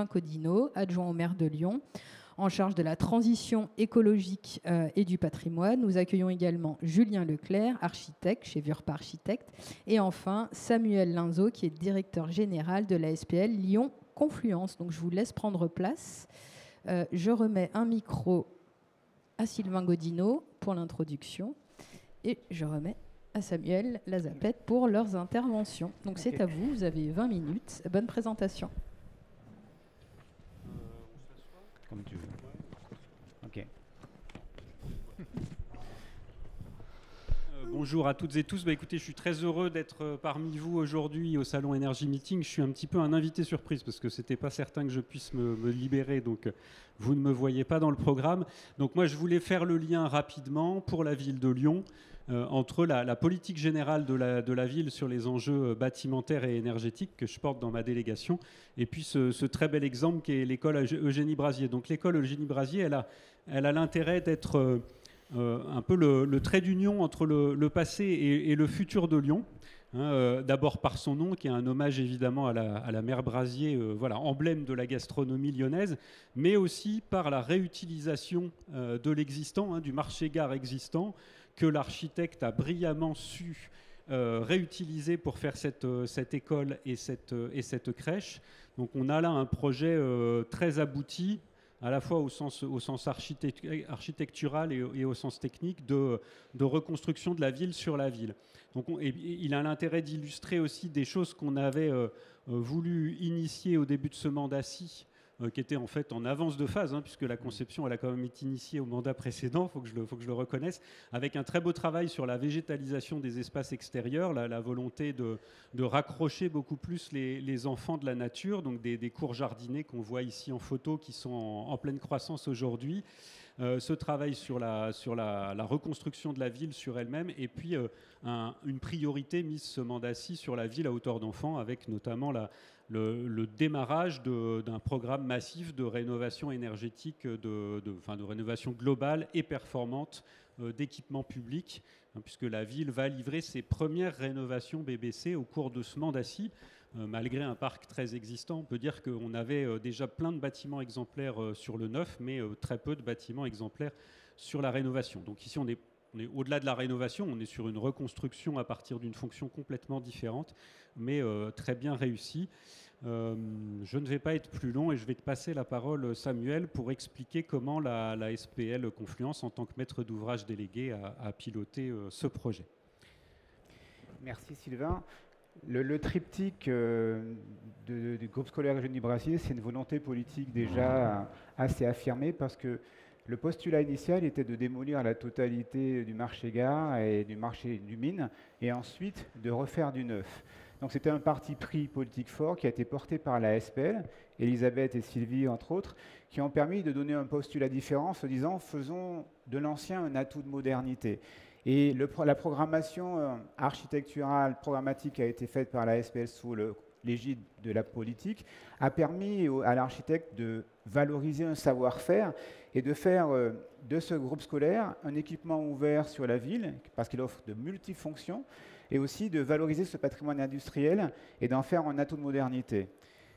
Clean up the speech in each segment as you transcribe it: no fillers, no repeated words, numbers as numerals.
Codino, adjoint au maire de Lyon, en charge de la transition écologique et du patrimoine. Nous accueillons également Julien Leclerc, architecte chez Vurpa Architecte, et enfin Samuel Linzot, qui est directeur général de la SPL Lyon Confluence. Donc je vous laisse prendre place. Je remets un micro à Sylvain Godino pour l'introduction et je remets à Samuel Lazapette pour leurs interventions. Donc c'est à vous, vous avez 20 minutes. Bonne présentation. Comme tu veux. Ok. Bonjour à toutes et tous. Écoutez, je suis très heureux d'être parmi vous aujourd'hui au Salon Energy Meeting. Je suis un petit peu un invité surprise parce que c'était pas certain que je puisse me libérer, donc vous ne me voyez pas dans le programme. Donc moi, je voulais faire le lien rapidement pour la ville de Lyon entre la politique générale de la ville sur les enjeux bâtimentaires et énergétiques que je porte dans ma délégation, et puis ce très bel exemple qui est l'école Eugénie Brasier. Donc l'école Eugénie Brasier, elle a l'intérêt d'être un peu le trait d'union entre le passé et le futur de Lyon. D'abord par son nom, qui est un hommage évidemment à la mère Brasier, voilà, emblème de la gastronomie lyonnaise, mais aussi par la réutilisation de l'existant, du marché-gare existant, que l'architecte a brillamment su réutiliser pour faire cette école et cette crèche. Donc on a là un projet très abouti, à la fois au sens architectural et au sens technique de reconstruction de la ville sur la ville. Donc il a l'intérêt d'illustrer aussi des choses qu'on avait voulu initier au début de ce mandat-ci, qui était en fait en avance de phase, puisque la conception elle a quand même été initiée au mandat précédent, faut que je le reconnaisse, avec un très beau travail sur la végétalisation des espaces extérieurs, la volonté de raccrocher beaucoup plus les enfants de la nature, donc des cours jardinés qu'on voit ici en photo, qui sont en pleine croissance aujourd'hui. Ce travail sur la reconstruction de la ville sur elle-même, et puis une priorité mise ce mandat-ci sur la ville à hauteur d'enfants, avec notamment le démarrage d'un programme massif de rénovation énergétique, de rénovation globale et performante d'équipements publics, puisque la ville va livrer ses premières rénovations BBC au cours de ce mandat-ci. Malgré un parc très existant, on peut dire qu'on avait déjà plein de bâtiments exemplaires sur le neuf, mais très peu de bâtiments exemplaires sur la rénovation. Donc ici, on est au-delà de la rénovation, on est sur une reconstruction à partir d'une fonction complètement différente, mais très bien réussie. Je ne vais pas être plus long et je vais te passer la parole, Samuel, pour expliquer comment la SPL Confluence, en tant que maître d'ouvrage délégué, a piloté ce projet. Merci Sylvain. Le triptyque du groupe scolaire Eugénie Brasier, c'est une volonté politique déjà assez affirmée, parce que le postulat initial était de démolir la totalité du marché-gare et du marché du mine, et ensuite de refaire du neuf. Donc c'était un parti pris politique fort qui a été porté par la SPL, Elisabeth et Sylvie entre autres, qui ont permis de donner un postulat différent en se disant faisons de l'ancien un atout de modernité. Et la programmation architecturale, programmatique qui a été faite par la SPL sous l'égide de la politique a permis à l'architecte de valoriser un savoir-faire et de faire de ce groupe scolaire un équipement ouvert sur la ville, parce qu'il offre de multifonctions, et aussi de valoriser ce patrimoine industriel et d'en faire un atout de modernité.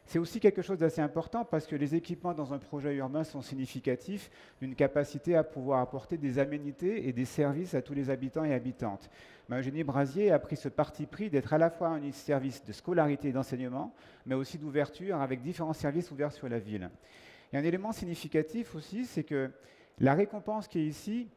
C'est aussi quelque chose d'assez important parce que les équipements dans un projet urbain sont significatifs d'une capacité à pouvoir apporter des aménités et des services à tous les habitants et habitantes. Eugénie Brasier a pris ce parti pris d'être à la fois un service de scolarité et d'enseignement, mais aussi d'ouverture avec différents services ouverts sur la ville. Et un élément significatif aussi, c'est que la récompense qui est ici,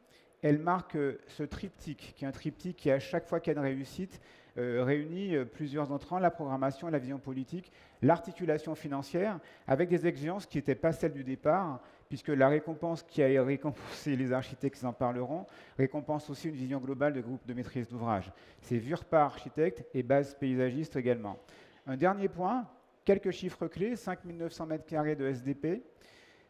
elle marque ce triptyque, qui est un triptyque qui, à chaque fois qu'il y a une réussite, réunit plusieurs entrants, la programmation, la vision politique, l'articulation financière, avec des exigences qui n'étaient pas celles du départ, puisque la récompense qui a récompensé les architectes, ils en parleront, récompense aussi une vision globale de groupe de maîtrise d'ouvrage. C'est Vurpa Architecte et Base Paysagiste également. Un dernier point, quelques chiffres clés, 5 900 m² de SDP,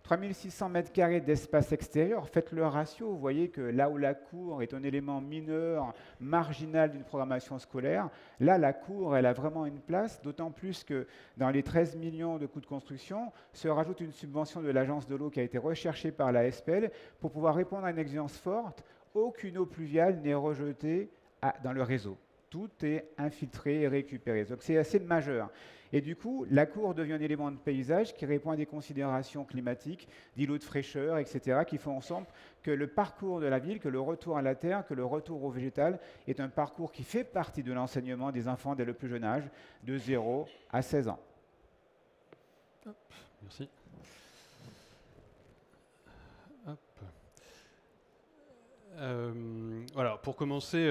3600 m² d'espace extérieur. Faites le ratio, vous voyez que là où la cour est un élément mineur, marginal d'une programmation scolaire, là la cour elle a vraiment une place, d'autant plus que dans les 13 millions de coûts de construction se rajoute une subvention de l'agence de l'eau qui a été recherchée par la SPL pour pouvoir répondre à une exigence forte, aucune eau pluviale n'est rejetée dans le réseau. tout est infiltré et récupéré. Donc c'est assez majeur. Et du coup, la cour devient un élément de paysage qui répond à des considérations climatiques, d'îlots de fraîcheur, etc., qui font ensemble que le parcours de la ville, que le retour à la terre, que le retour au végétal est un parcours qui fait partie de l'enseignement des enfants dès le plus jeune âge, de 0 à 16 ans. Hop, merci. Hop. Voilà, pour commencer,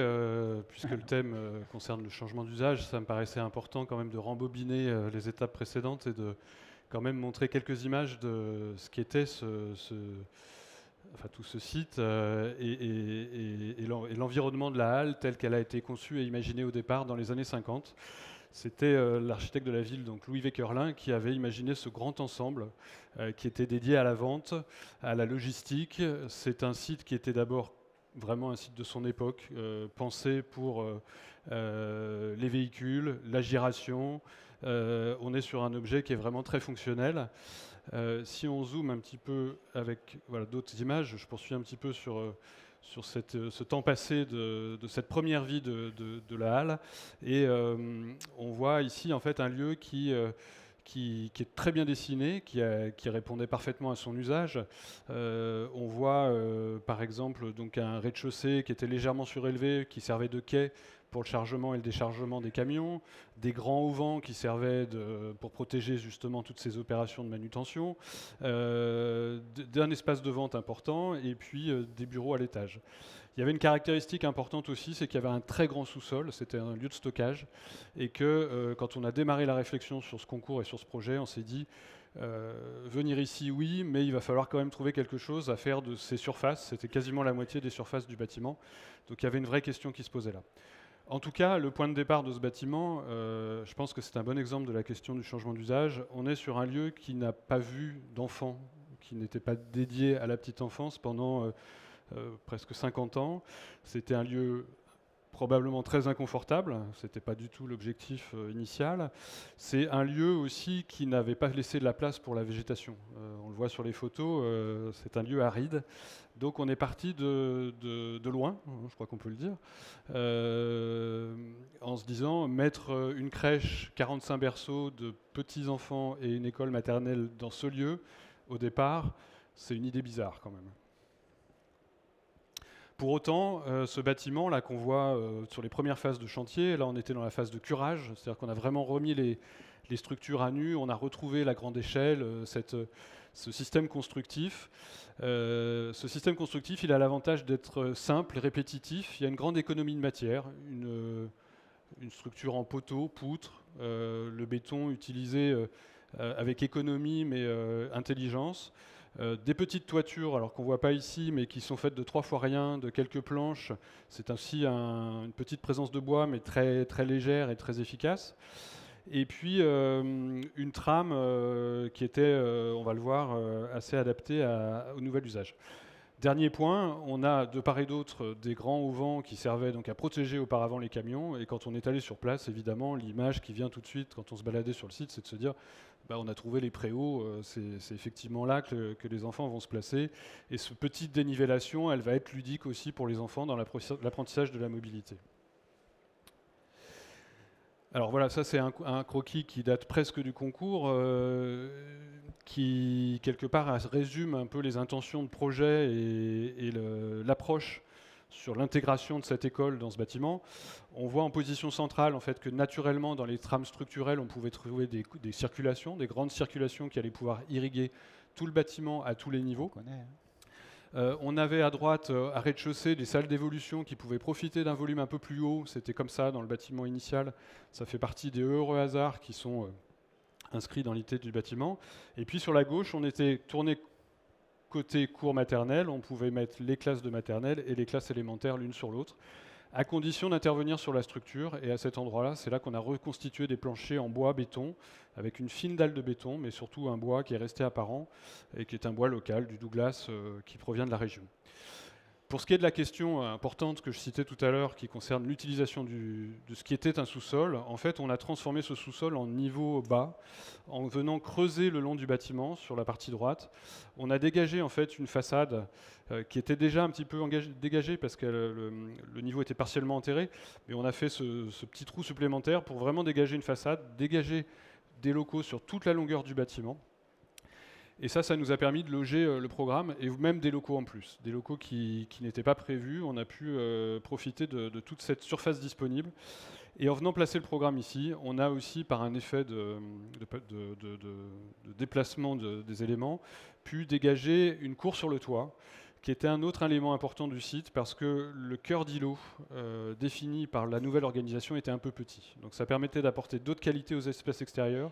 puisque le thème concerne le changement d'usage, ça me paraissait important quand même de rembobiner les étapes précédentes et de quand même montrer quelques images de ce qu'était tout ce site et l'environnement de la halle tel qu'elle a été conçue et imaginée au départ dans les années 50. C'était l'architecte de la ville, donc Louis Wekerlin, qui avait imaginé ce grand ensemble qui était dédié à la vente, à la logistique. C'est un site qui était d'abord vraiment un site de son époque, pensé pour les véhicules, la giration. On est sur un objet qui est vraiment très fonctionnel. Si on zoome un petit peu avec d'autres images, je poursuis un petit peu sur ce temps passé de cette première vie de la halle. Et on voit ici en fait un lieu qui est très bien dessiné, qui répondait parfaitement à son usage. On voit par exemple donc un rez-de-chaussée qui était légèrement surélevé, qui servait de quai pour le chargement et le déchargement des camions, des grands auvents qui servaient pour protéger justement toutes ces opérations de manutention, d'un espace de vente important et puis des bureaux à l'étage. Il y avait une caractéristique importante aussi, c'est qu'il y avait un très grand sous-sol, c'était un lieu de stockage, et que quand on a démarré la réflexion sur ce concours et sur ce projet, on s'est dit, venir ici, oui, mais il va falloir quand même trouver quelque chose à faire de ces surfaces, c'était quasiment la moitié des surfaces du bâtiment, donc il y avait une vraie question qui se posait là. En tout cas, le point de départ de ce bâtiment, je pense que c'est un bon exemple de la question du changement d'usage. On est sur un lieu qui n'a pas vu d'enfants, qui n'était pas dédié à la petite enfance pendant presque 50 ans. C'était un lieu probablement très inconfortable, ce n'était pas du tout l'objectif initial. C'est un lieu aussi qui n'avait pas laissé de la place pour la végétation. On le voit sur les photos, c'est un lieu aride. Donc on est parti de loin, je crois qu'on peut le dire, en se disant mettre une crèche, 45 berceaux de petits-enfants et une école maternelle dans ce lieu, au départ, c'est une idée bizarre quand même. Pour autant, ce bâtiment là qu'on voit sur les premières phases de chantier, là on était dans la phase de curage, c'est-à-dire qu'on a vraiment remis les structures à nu, on a retrouvé la grande échelle, ce système constructif. Ce système constructif, il a l'avantage d'être simple, répétitif, il y a une grande économie de matière, une structure en poteaux, poutres, le béton utilisé avec économie mais intelligence. Des petites toitures, alors qu'on ne voit pas ici, mais qui sont faites de 3 fois rien, de quelques planches. C'est ainsi une petite présence de bois, mais très, très légère et très efficace. Et puis une trame qui était, on va le voir, assez adaptée au nouvel usage. Dernier point, on a de part et d'autre des grands auvents qui servaient donc à protéger auparavant les camions. Et quand on est allé sur place, évidemment, l'image qui vient tout de suite quand on se baladait sur le site, c'est de se dire on a trouvé les préaux, c'est effectivement là que les enfants vont se placer. Et cette petite dénivellation, elle va être ludique aussi pour les enfants dans l'apprentissage de la mobilité. Alors voilà, ça c'est un croquis qui date presque du concours, qui quelque part résume un peu les intentions de projet et l'approche sur l'intégration de cette école dans ce bâtiment. On voit en position centrale en fait, que naturellement dans les trames structurelles on pouvait trouver des circulations, des grandes circulations qui allaient pouvoir irriguer tout le bâtiment à tous les niveaux. On avait à droite, à rez-de-chaussée, des salles d'évolution qui pouvaient profiter d'un volume un peu plus haut. C'était comme ça dans le bâtiment initial. Ça fait partie des heureux hasards qui sont inscrits dans l'identité du bâtiment. Et puis sur la gauche, on était tourné côté cours maternelle. On pouvait mettre les classes de maternelle et les classes élémentaires l'une sur l'autre, à condition d'intervenir sur la structure. Et à cet endroit-là, c'est là qu'on a reconstitué des planchers en bois béton, avec une fine dalle de béton, mais surtout un bois qui est resté apparent et qui est un bois local, du Douglas, qui provient de la région. Pour ce qui est de la question importante que je citais tout à l'heure, qui concerne l'utilisation de ce qui était un sous-sol, en fait, on a transformé ce sous-sol en niveau bas, en venant creuser le long du bâtiment, sur la partie droite. On a dégagé en fait une façade qui était déjà un petit peu dégagée parce que le niveau était partiellement enterré, mais on a fait ce petit trou supplémentaire pour vraiment dégager une façade, dégager des locaux sur toute la longueur du bâtiment. Et ça nous a permis de loger le programme et même des locaux en plus, des locaux qui n'étaient pas prévus. On a pu profiter de toute cette surface disponible. Et en venant placer le programme ici, on a aussi, par un effet de déplacement des éléments, pu dégager une cour sur le toit, qui était un autre élément important du site, parce que le cœur d'îlot défini par la nouvelle organisation était un peu petit. Donc ça permettait d'apporter d'autres qualités aux espaces extérieurs,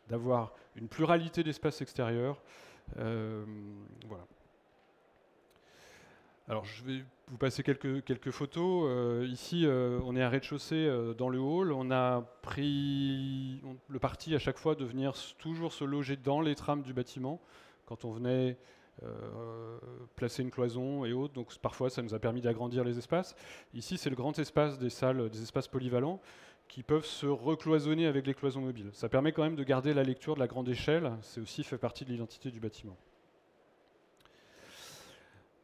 d'avoir une pluralité d'espaces extérieurs. Voilà. Alors je vais vous passer quelques photos. Ici, on est à rez-de-chaussée dans le hall. On a pris le parti à chaque fois de venir toujours se loger dans les trames du bâtiment quand on venait placer une cloison et autres. Donc parfois, ça nous a permis d'agrandir les espaces. Ici, c'est le grand espace des salles, des espaces polyvalents qui peuvent se recloisonner avec les cloisons mobiles. Ça permet quand même de garder la lecture de la grande échelle. C'est aussi fait partie de l'identité du bâtiment.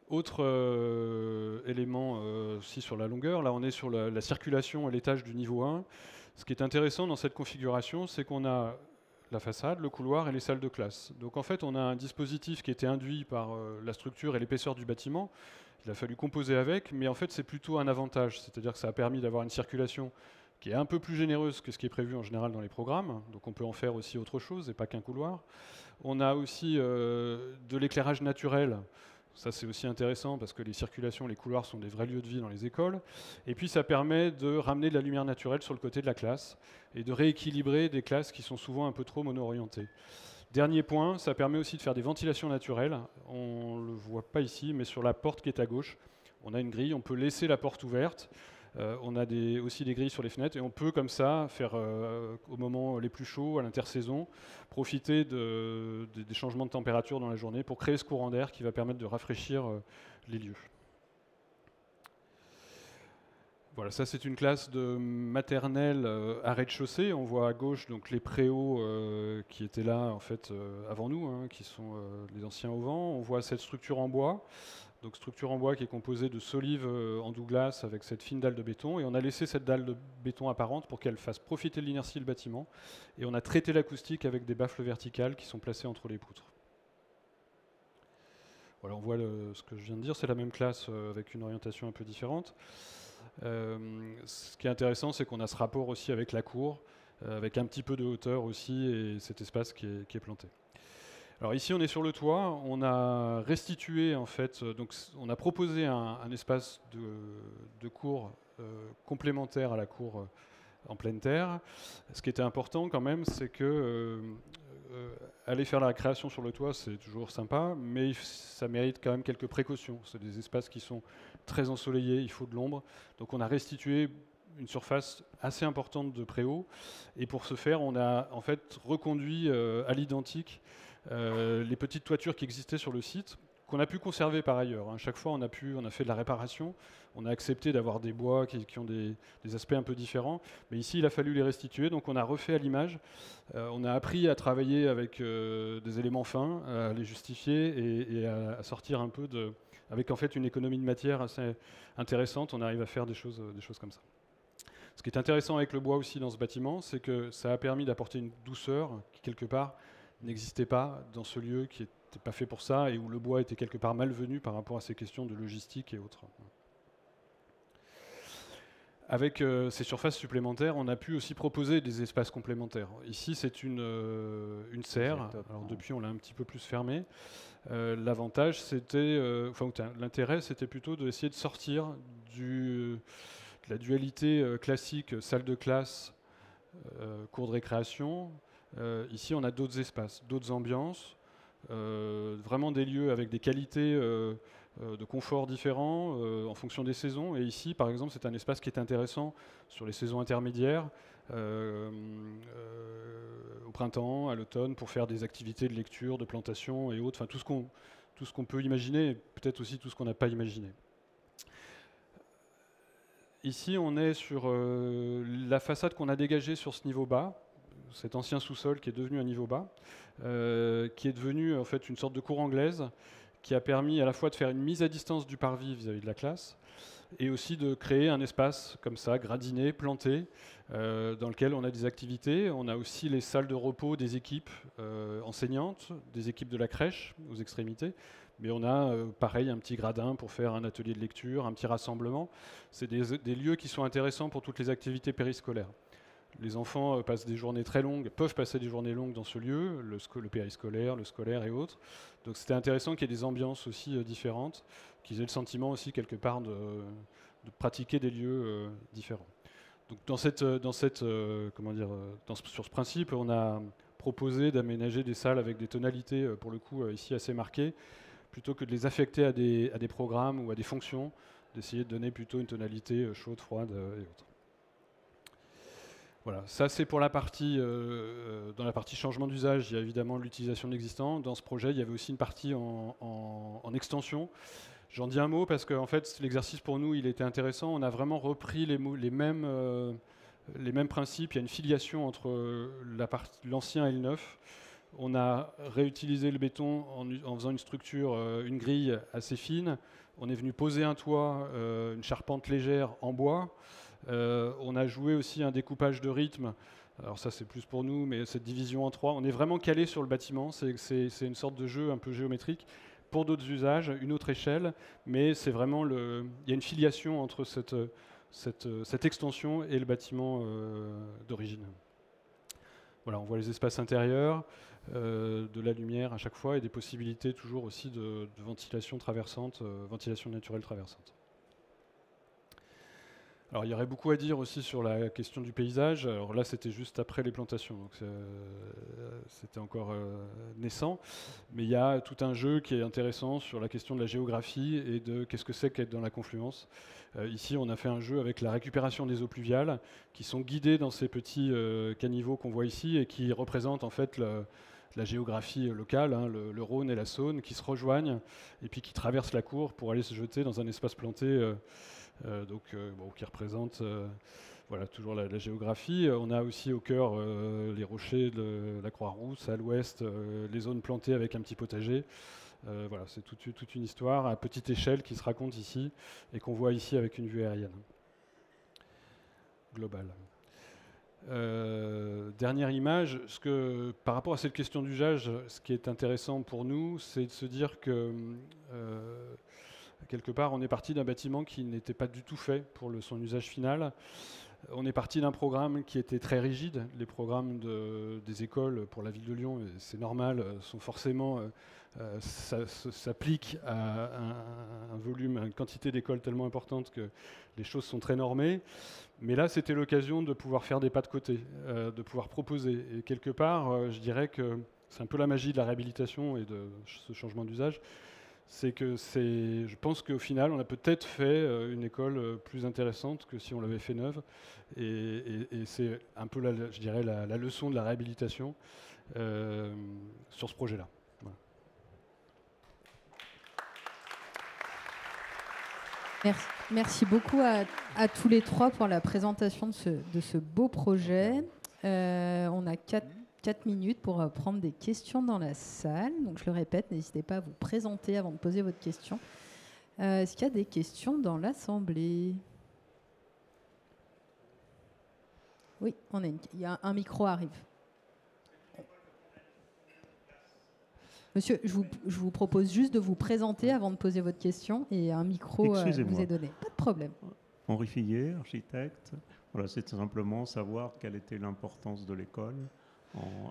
Autre élément aussi sur la longueur, là on est sur la circulation à l'étage du niveau 1. Ce qui est intéressant dans cette configuration, c'est qu'on a la façade, le couloir et les salles de classe. Donc en fait on a un dispositif qui était induit par la structure et l'épaisseur du bâtiment. Il a fallu composer avec, mais en fait c'est plutôt un avantage, c'est-à-dire que ça a permis d'avoir une circulation qui est un peu plus généreuse que ce qui est prévu en général dans les programmes, donc on peut en faire aussi autre chose et pas qu'un couloir. On a aussi de l'éclairage naturel. Ça, c'est aussi intéressant parce que les circulations, les couloirs sont des vrais lieux de vie dans les écoles. Et puis, ça permet de ramener de la lumière naturelle sur le côté de la classe et de rééquilibrer des classes qui sont souvent un peu trop mono-orientées. Dernier point, ça permet aussi de faire des ventilations naturelles. On ne le voit pas ici, mais sur la porte qui est à gauche, on a une grille. On peut laisser la porte ouverte. On a aussi des grilles sur les fenêtres et on peut comme ça faire au moment les plus chauds, à l'intersaison, profiter des changements de température dans la journée pour créer ce courant d'air qui va permettre de rafraîchir les lieux. Voilà, ça c'est une classe de maternelle à rez-de-chaussée. On voit à gauche donc les préaux qui étaient là en fait avant nous, hein, qui sont les anciens auvents. On voit cette structure en bois. Donc structure en bois qui est composée de solives en Douglas avec cette fine dalle de béton. Et on a laissé cette dalle de béton apparente pour qu'elle fasse profiter de l'inertie du bâtiment. Et on a traité l'acoustique avec des baffles verticales qui sont placées entre les poutres. Voilà, on voit ce que je viens de dire. C'est la même classe avec une orientation un peu différente. Ce qui est intéressant, c'est qu'on a ce rapport aussi avec la cour, avec un petit peu de hauteur aussi, et cet espace qui est planté. Alors ici, on est sur le toit. On a restitué en fait, donc on a proposé un espace de cour complémentaire à la cour en pleine terre. Ce qui était important quand même, c'est que aller faire la création sur le toit, c'est toujours sympa, mais ça mérite quand même quelques précautions. C'est des espaces qui sont très ensoleillés, il faut de l'ombre. Donc on a restitué une surface assez importante de préau. Et pour ce faire, on a en fait reconduit à l'identique les petites toitures qui existaient sur le site, qu'on a pu conserver par ailleurs. Hein. Chaque fois, on a fait de la réparation. On a accepté d'avoir des bois qui ont des aspects un peu différents. Mais ici, il a fallu les restituer. Donc, on a refait à l'image. On a appris à travailler avec des éléments fins, à les justifier et à sortir un peu avec en fait une économie de matière assez intéressante. On arrive à faire des choses comme ça. Ce qui est intéressant avec le bois aussi dans ce bâtiment, c'est que ça a permis d'apporter une douceur qui, quelque part, n'existait pas dans ce lieu qui n'était pas fait pour ça et où le bois était quelque part malvenu par rapport à ces questions de logistique et autres. Avec ces surfaces supplémentaires, on a pu aussi proposer des espaces complémentaires. Ici, c'est une serre. Alors, depuis, on l'a un petit peu plus fermée. L'avantage, l'intérêt, c'était plutôt d'essayer de sortir de la dualité classique salle de classe, cours de récréation. Ici, on a d'autres espaces, d'autres ambiances, vraiment des lieux avec des qualités de confort différents en fonction des saisons. Et ici, par exemple, c'est un espace qui est intéressant sur les saisons intermédiaires, au printemps, à l'automne, pour faire des activités de lecture, de plantation et autres, enfin tout ce qu'on peut imaginer, et peut-être aussi tout ce qu'on n'a pas imaginé. Ici, on est sur la façade qu'on a dégagée sur ce niveau bas, cet ancien sous-sol qui est devenu un niveau bas, qui est devenu en fait une sorte de cour anglaise, qui a permis à la fois de faire une mise à distance du parvis vis-à-vis de la classe, et aussi de créer un espace comme ça, gradiné, planté, dans lequel on a des activités. On a aussi les salles de repos des équipes enseignantes, des équipes de la crèche aux extrémités. Mais on a, pareil, un petit gradin pour faire un atelier de lecture, un petit rassemblement. C'est des lieux qui sont intéressants pour toutes les activités périscolaires. Les enfants passent des journées très longues, peuvent passer des journées longues dans ce lieu, le périscolaire, le scolaire et autres. Donc c'était intéressant qu'il y ait des ambiances aussi différentes, qu'ils aient le sentiment aussi quelque part de pratiquer des lieux différents. Donc sur ce principe, on a proposé d'aménager des salles avec des tonalités, pour le coup, ici assez marquées, plutôt que de les affecter à des programmes ou à des fonctions, d'essayer de donner plutôt une tonalité chaude, froide et autres. Voilà, ça c'est pour la partie, dans la partie changement d'usage, il y a évidemment l'utilisation de l'existant. Dans ce projet, il y avait aussi une partie en extension. J'en dis un mot parce que en fait, l'exercice pour nous, il était intéressant. On a vraiment repris les mêmes principes. Il y a une filiation entre l'ancien et le neuf. On a réutilisé le béton en faisant une structure, une grille assez fine. On est venu poser un toit, une charpente légère en bois. On a joué aussi un découpage de rythme. Alors ça, c'est plus pour nous, mais cette division en trois, on est vraiment calé sur le bâtiment. C'est une sorte de jeu un peu géométrique. Pour d'autres usages, une autre échelle, mais c'est vraiment il y a une filiation entre cette extension et le bâtiment d'origine. Voilà, on voit les espaces intérieurs, de la lumière à chaque fois et des possibilités toujours aussi de ventilation traversante, ventilation naturelle traversante. Alors il y aurait beaucoup à dire aussi sur la question du paysage. Alors là c'était juste après les plantations, donc c'était encore naissant. Mais il y a tout un jeu qui est intéressant sur la question de la géographie et de qu'est-ce que c'est qu'être dans la confluence. Ici on a fait un jeu avec la récupération des eaux pluviales qui sont guidées dans ces petits caniveaux qu'on voit ici et qui représentent en fait la géographie locale, hein, le Rhône et la Saône qui se rejoignent et puis qui traversent la cour pour aller se jeter dans un espace planté. Qui représente voilà, toujours la géographie. On a aussi au cœur les rochers de la Croix-Rousse, à l'ouest, les zones plantées avec un petit potager. Voilà, c'est toute une histoire à petite échelle qui se raconte ici et qu'on voit ici avec une vue aérienne globale. Dernière image, par rapport à cette question d'usage, ce qui est intéressant pour nous, c'est de se dire que quelque part, on est parti d'un bâtiment qui n'était pas du tout fait pour son usage final. On est parti d'un programme qui était très rigide. Les programmes des écoles pour la ville de Lyon, c'est normal, sont forcément s'appliquent à un volume, à une quantité d'écoles tellement importante que les choses sont très normées. Mais là, c'était l'occasion de pouvoir faire des pas de côté, de pouvoir proposer. Et quelque part, je dirais que c'est un peu la magie de la réhabilitation et de ce changement d'usage. C'est que je pense qu'au final, on a peut-être fait une école plus intéressante que si on l'avait fait neuve. Et c'est un peu, je dirais, la leçon de la réhabilitation sur ce projet-là. Voilà. Merci beaucoup à tous les trois pour la présentation de ce beau projet. On a 4 minutes pour prendre des questions dans la salle. Donc, je le répète, n'hésitez pas à vous présenter avant de poser votre question. Est-ce qu'il y a des questions dans l'Assemblée ? Oui, il y a un micro arrive. Monsieur, je vous propose juste de vous présenter avant de poser votre question et un micro vous est donné. Pas de problème. Henri Figuier, architecte. Voilà, c'est simplement savoir quelle était l'importance de l'école.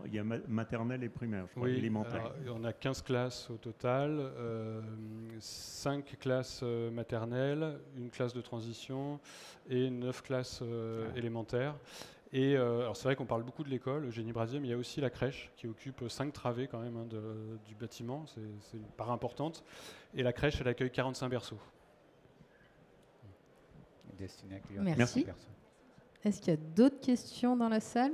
Il y a maternelle et primaire, je crois, élémentaire. On a 15 classes au total, 5 classes maternelles, une classe de transition et 9 classes élémentaires. Et alors c'est vrai qu'on parle beaucoup de l'école, Eugénie Brasier, mais il y a aussi la crèche qui occupe 5 travées quand même du bâtiment, c'est une part importante. Et la crèche, elle accueille 45 berceaux. Destiné à accueillir Merci. personnes. Est-ce qu'il y a d'autres questions dans la salle ?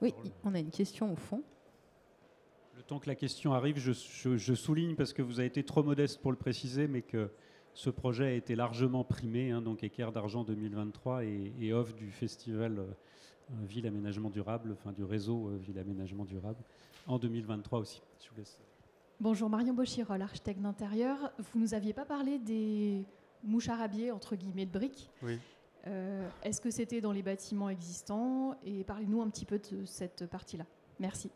Oui, on a une question au fond. Le temps que la question arrive, je souligne, parce que vous avez été trop modeste pour le préciser, mais que Ce projet a été largement primé, hein, donc Équerre d'Argent 2023 et offre du festival Ville Aménagement Durable, enfin du réseau Ville Aménagement Durable, en 2023 aussi. Je vous laisse. Bonjour, Marion Bochirol, architecte d'intérieur. Vous nous aviez pas parlé des mouches arabiées, entre guillemets, de briques. Oui. Est-ce que c'était dans les bâtiments existants? Et parlez-nous un petit peu de cette partie-là. Merci.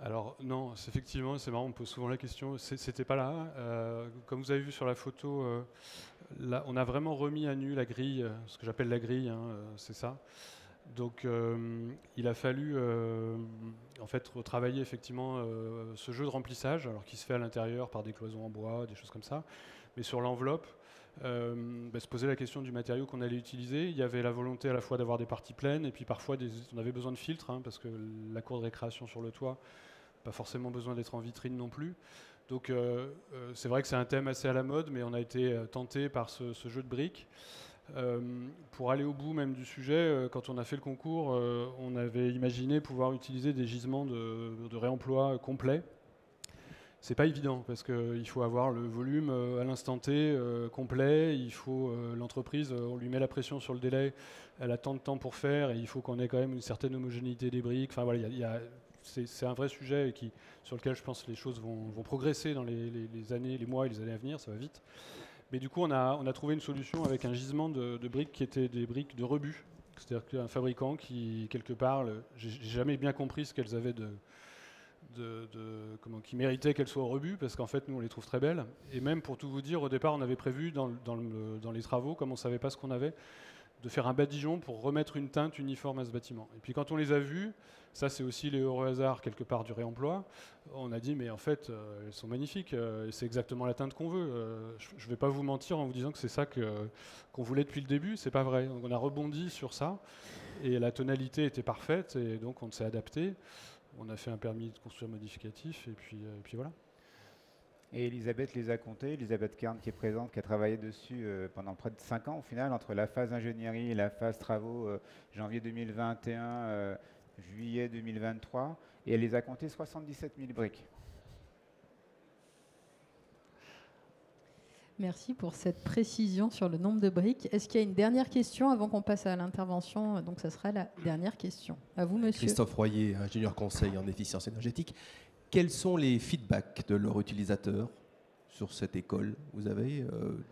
Alors non, effectivement, c'est marrant, on me pose souvent la question, c'était pas là. Comme vous avez vu sur la photo, là, on a vraiment remis à nu la grille, ce que j'appelle la grille, hein, c'est ça. Donc il a fallu en fait retravailler effectivement ce jeu de remplissage, alors qui se fait à l'intérieur par des cloisons en bois, des choses comme ça, mais sur l'enveloppe, se poser la question du matériau qu'on allait utiliser. Il y avait la volonté à la fois d'avoir des parties pleines et puis parfois on avait besoin de filtres, hein, parce que la cour de récréation sur le toit, pas forcément besoin d'être en vitrine non plus. Donc c'est vrai que c'est un thème assez à la mode, mais on a été tenté par ce jeu de briques. Pour aller au bout même du sujet, quand on a fait le concours, on avait imaginé pouvoir utiliser des gisements de réemploi complets. C'est pas évident parce qu'il faut avoir le volume à l'instant T complet, il faut l'entreprise, on lui met la pression sur le délai, elle a tant de temps pour faire et il faut qu'on ait quand même une certaine homogénéité des briques. Enfin voilà, c'est un vrai sujet sur lequel je pense que les choses vont progresser dans les années, les mois et les années à venir, ça va vite. Mais du coup, on a trouvé une solution avec un gisement de briques qui étaient des briques de rebut. C'est-à-dire qu'un fabricant qui, quelque part, j'ai jamais bien compris ce qu'elles avaient qui méritait qu'elles soient au rebut, parce qu'en fait, nous, on les trouve très belles. Et même, pour tout vous dire, au départ, on avait prévu, dans les travaux, comme on ne savait pas ce qu'on avait, de faire un badigeon pour remettre une teinte uniforme à ce bâtiment. Et puis quand on les a vus, ça c'est aussi les heureux hasards quelque part du réemploi, on a dit mais en fait elles sont magnifiques, c'est exactement la teinte qu'on veut. Je ne vais pas vous mentir en vous disant que c'est ça qu'on voulait depuis le début, c'est pas vrai. Donc on a rebondi sur ça et la tonalité était parfaite et donc on s'est adapté. On a fait un permis de construire modificatif et puis voilà. Et Elisabeth les a comptés, Elisabeth Kern qui est présente, qui a travaillé dessus pendant près de 5 ans au final, entre la phase ingénierie et la phase travaux, janvier 2021, juillet 2023, et elle les a comptés 77 000 briques. Merci pour cette précision sur le nombre de briques. Est-ce qu'il y a une dernière question avant qu'on passe à l'intervention? Donc ça sera la dernière question. À vous, monsieur. Christophe Royer, ingénieur conseil en efficience énergétique. Quels sont les feedbacks de leurs utilisateurs sur cette école? Vous avez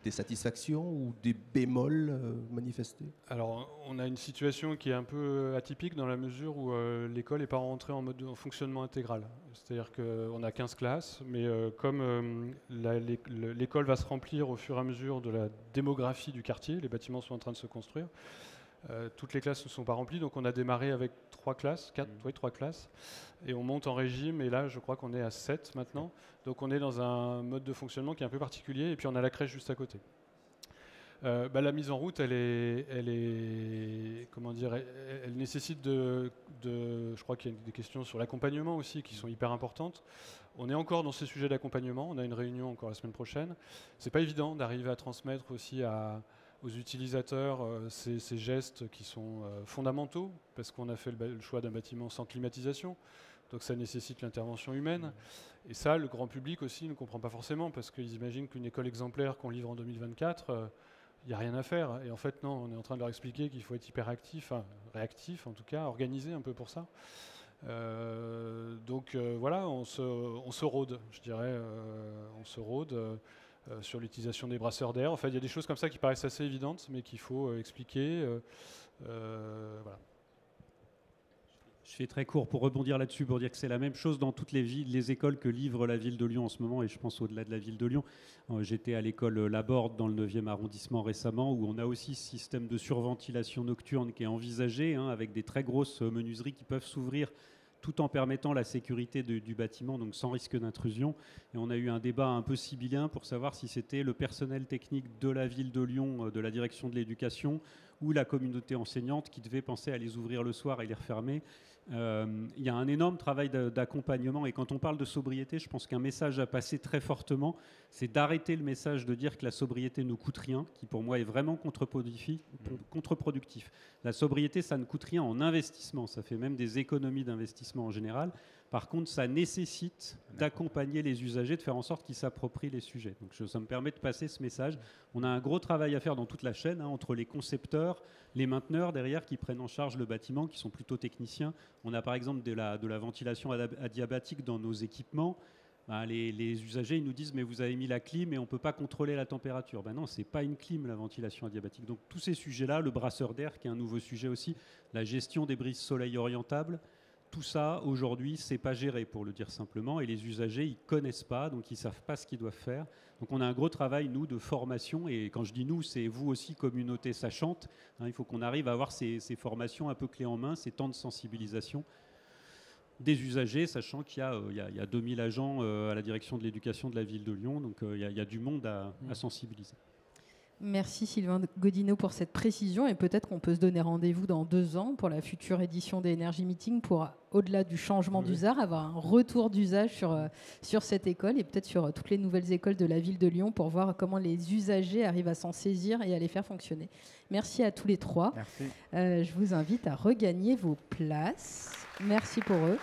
des satisfactions ou des bémols manifestés? Alors, on a une situation qui est un peu atypique dans la mesure où l'école n'est pas rentrée en fonctionnement intégral. C'est-à-dire qu'on a 15 classes, mais comme l'école va se remplir au fur et à mesure de la démographie du quartier, les bâtiments sont en train de se construire, toutes les classes ne sont pas remplies, donc on a démarré avec 3 classes, 3 classes, et on monte en régime, et là je crois qu'on est à 7 maintenant, donc on est dans un mode de fonctionnement qui est un peu particulier, et puis on a la crèche juste à côté. La mise en route, elle nécessite je crois qu'il y a des questions sur l'accompagnement aussi qui sont hyper importantes. On est encore dans ces sujets d'accompagnement, on a une réunion encore la semaine prochaine. C'est pas évident d'arriver à transmettre aussi aux utilisateurs ces gestes qui sont fondamentaux, parce qu'on a fait le choix d'un bâtiment sans climatisation, donc ça nécessite l'intervention humaine. Et ça, le grand public aussi ne comprend pas forcément, parce qu'ils imaginent qu'une école exemplaire qu'on livre en 2024, il n'y a rien à faire. Et en fait, non, on est en train de leur expliquer qu'il faut être hyper actif, réactif en tout cas, organisé un peu pour ça. Voilà, on se rôde, je dirais, on se rôde sur l'utilisation des brasseurs d'air. En fait, il y a des choses comme ça qui paraissent assez évidentes, mais qu'il faut expliquer. Voilà. Je fais très court pour rebondir là-dessus, pour dire que c'est la même chose dans toutes les écoles que livre la ville de Lyon en ce moment, et je pense au-delà de la ville de Lyon. J'étais à l'école Laborde dans le 9e arrondissement récemment, où on a aussi ce système de surventilation nocturne qui est envisagé, avec des très grosses menuiseries qui peuvent s'ouvrir tout en permettant la sécurité du bâtiment, donc sans risque d'intrusion. Et on a eu un débat un peu sibyllin pour savoir si c'était le personnel technique de la ville de Lyon, de la direction de l'éducation, ou la communauté enseignante qui devait penser à les ouvrir le soir et les refermer. Il y a un énorme travail d'accompagnement et quand on parle de sobriété, je pense qu'un message à passer très fortement, c'est d'arrêter le message de dire que la sobriété ne coûte rien, qui pour moi est vraiment contre-productif. La sobriété, ça ne coûte rien en investissement, ça fait même des économies d'investissement en général. Par contre, ça nécessite d'accompagner les usagers, de faire en sorte qu'ils s'approprient les sujets. Donc ça me permet de passer ce message. On a un gros travail à faire dans toute la chaîne, entre les concepteurs, les mainteneurs derrière qui prennent en charge le bâtiment, qui sont plutôt techniciens. On a par exemple de la ventilation adiabatique dans nos équipements. Les usagers ils nous disent mais vous avez mis la clim et on ne peut pas contrôler la température. Non, ce n'est pas une clim la ventilation adiabatique. Donc tous ces sujets-là, le brasseur d'air qui est un nouveau sujet aussi, la gestion des brises soleil orientables, tout ça, aujourd'hui, c'est pas géré, pour le dire simplement, et les usagers, ils connaissent pas, donc ils savent pas ce qu'ils doivent faire. Donc on a un gros travail, nous, de formation, et quand je dis nous, c'est vous aussi, communauté sachante. Il faut qu'on arrive à avoir ces formations un peu clés en main, ces temps de sensibilisation des usagers, sachant qu'il y a 2000 agents à la direction de l'éducation de la ville de Lyon, donc il y a du monde à sensibiliser. Merci Sylvain Godineau pour cette précision et peut-être qu'on peut se donner rendez-vous dans 2 ans pour la future édition des Energy Meeting pour, au-delà du changement d'usage, avoir un retour d'usage sur cette école et peut-être sur toutes les nouvelles écoles de la ville de Lyon pour voir comment les usagers arrivent à s'en saisir et à les faire fonctionner. Merci à tous les 3. Merci. Je vous invite à regagner vos places. Merci pour eux.